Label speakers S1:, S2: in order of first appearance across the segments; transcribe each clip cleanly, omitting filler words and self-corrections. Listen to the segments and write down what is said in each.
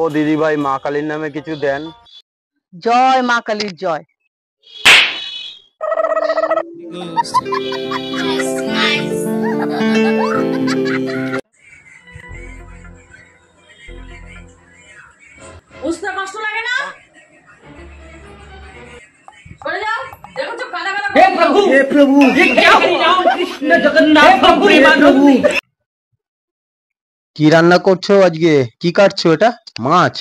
S1: ও দিদি ভাই, মা কালীর নামে কিছু দেন।
S2: জয় মা কালীর জয়।
S3: বুঝতে কষ্ট লাগে না? সরে যাও, দেখো তো কালা কালা। হে প্রভু, হে প্রভু, ये क्या हो रहा है? कृष्ण जगन्नाथ प्रभु।
S1: কি রান্না করছো আজকে? কি কাটছো এটা? মাছ?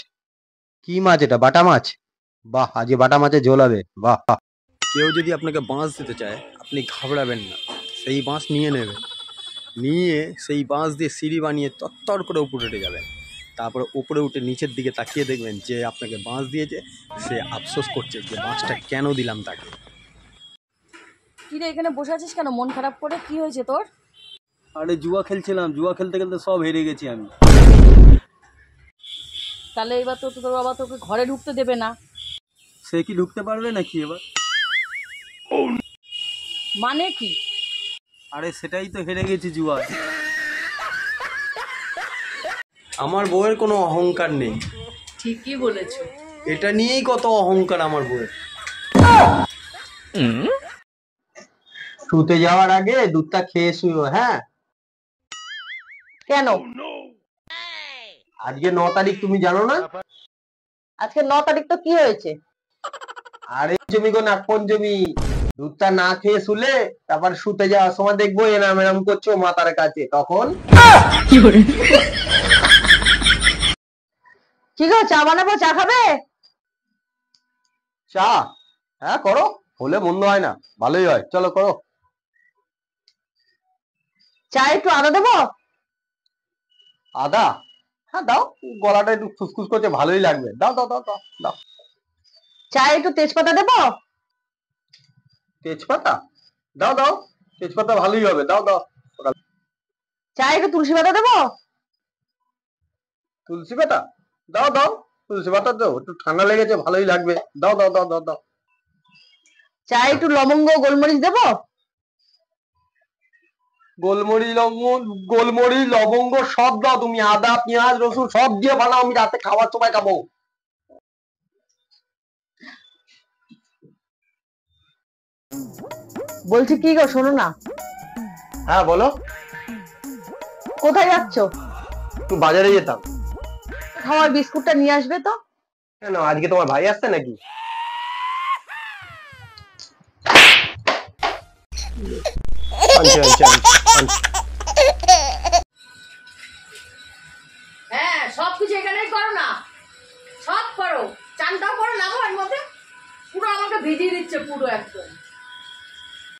S1: কি মাছ এটা? বাটা মাছ? বাহ, আজকে বাটা মাছের ঝোল হবে। বাহ। কেউ যদি আপনাকে বাঁশ দিতে চায়, আপনি ঘাবড়াবেন না, সেই বাঁশ নিয়ে নেবেন, নিয়ে সেই বাঁশ দিয়ে সিঁড়ি বানিয়ে তত্তর করে উপরে উঠে যাবেন। তারপরে উপরে উঠে নিচের দিকে তাকিয়ে দেখবেন যে আপনাকে বাঁশ দিয়েছে সে আফসোস করছে যে বাঁশটা কেন দিলাম তাকে।
S3: কি রে, এখানে বসে আছিস কেন? মন খারাপ করে কি হয়েছে তোর?
S4: আরে জুয়া খেলছিলাম, জুয়া খেলতে খেলতে সব হেরে গেছি আমি।
S3: তাহলে এবার তো তোর বাবা তোকে ঘরে ঢুকতে দেবে না।
S4: সে কি ঢুকতে পারবে নাকি এবার?
S3: মানে কি?
S4: আরে সেটাই তো, হেরে গেছি জুয়ায়।
S1: আমার বউয়ের কোনো অহংকার নেই।
S3: ঠিকই বলেছো।
S1: এটা নিয়েই কত অহংকার আমার বউয়ের। শুতে যাওয়ার আগে দুধটা খেয়ে শুয়ো, হ্যাঁ?
S2: কেন?
S1: আজকে 9 তারিখ, তুমি জানো না?
S2: আজকে 9 তারিখ তো কি হয়েছে?
S1: আরে জমি গো, নাগপঞ্চমী। দুধটা না খেয়ে শুলে তারপর শুতে যাওয়ার সময় দেখবো এরাম এরাম করছো মাতার কাছে, তখন
S2: কি গো, চা বানাবো? চা খাবে?
S1: চা? হ্যাঁ করো, হলে মন্দ হয় না, ভালোই হয়, চলো করো।
S2: চা একটু আদা দেবো?
S1: আদা? হ্যাঁ দাও, গলাটা একটু খুসখুস করছে, ভালোই লাগবে, দাও দাও দাও দাও দাও।
S2: চা একটু তেজপাতা দেবো?
S1: তেজপাতা? দাও দাও, তেজপাতা ভালোই হবে, দাও দাও।
S2: চা একটু তুলসী পাতা দেবো?
S1: তুলসী পাতা? দাও দাও, তুলসী পাতা দাও, একটু ঠান্ডা লেগেছে, ভালোই লাগবে, দাও দাও দাও দাও দাও।
S2: চা একটু লবঙ্গ গোলমরিচ দেবো?
S1: গোলমরিচ লবঙ্গ সব দাও তুমি, আদা পেঁয়াজ রসুন সব দিয়ে বানাও, আমি রাতে খাওয়ার সময় খাবো।
S2: বলছি কি গো, শোনো না।
S1: হ্যাঁ বলো।
S2: কোথায় যাচ্ছো?
S1: একটু বাজারে যেতাম।
S2: খাওয়ার বিস্কুটটা নিয়ে আসবে তো।
S1: কেন, আজকে তোমার ভাই আসছে নাকি? আনছি আনছি আনছি।
S3: হ্যাঁ, সবকিছু এখানেই করো না, সব করো। চানটাও করো, নামো এর মধ্যে। পুরো আমাকে ভিজিয়ে দিচ্ছে পুরো একদম।